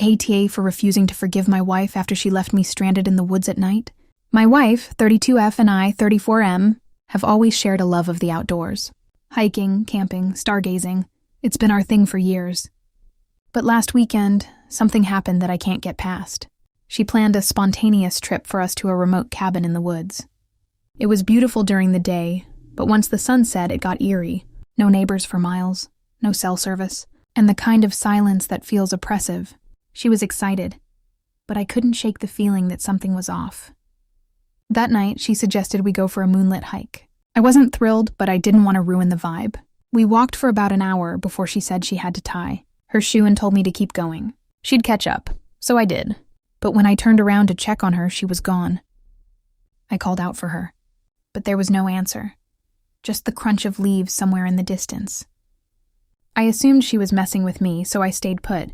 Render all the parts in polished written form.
aita for refusing to forgive my wife after she left me stranded in the woods at night. My wife, 32F, and I, 34M, have always shared a love of the outdoors. Hiking, camping, stargazing. It's been our thing for years. But last weekend, something happened that I can't get past. She planned a spontaneous trip for us to a remote cabin in the woods. It was beautiful during the day, but once the sun set, it got eerie. No neighbors for miles, no cell service, and the kind of silence that feels oppressive. She was excited, but I couldn't shake the feeling that something was off. That night, she suggested we go for a moonlit hike. I wasn't thrilled, but I didn't want to ruin the vibe. We walked for about an hour before she said she had to tie her shoe and told me to keep going. She'd catch up, so I did. But when I turned around to check on her, she was gone. I called out for her, but there was no answer. Just the crunch of leaves somewhere in the distance. I assumed she was messing with me, so I stayed put,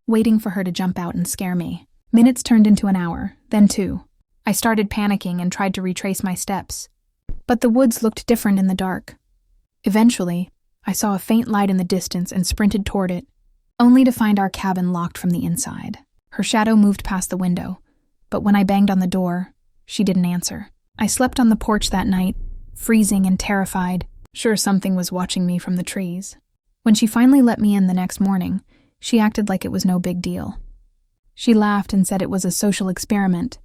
waiting for her to jump out and scare me. Minutes turned into an hour, then 2. I started panicking and tried to retrace my steps. But the woods looked different in the dark. Eventually, I saw a faint light in the distance and sprinted toward it, only to find our cabin locked from the inside. Her shadow moved past the window, but when I banged on the door, she didn't answer. I slept on the porch that night, freezing and terrified, sure something was watching me from the trees. When she finally let me in the next morning, she acted like it was no big deal. She laughed and said it was a social experiment,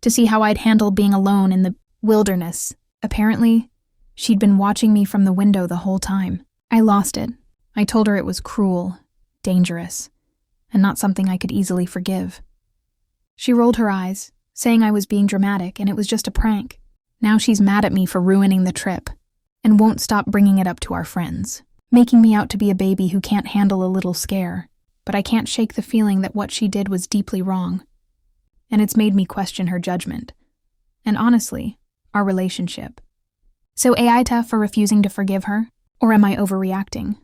to see how I'd handle being alone in the wilderness. Apparently, she'd been watching me from the window the whole time. I lost it. I told her it was cruel, dangerous, and not something I could easily forgive. She rolled her eyes, saying I was being dramatic and it was just a prank. Now she's mad at me for ruining the trip, and won't stop bringing it up to our friends, making me out to be a baby who can't handle a little scare. But I can't shake the feeling that what she did was deeply wrong. And it's made me question her judgment. And honestly, our relationship. So aita for refusing to forgive her? Or am I overreacting?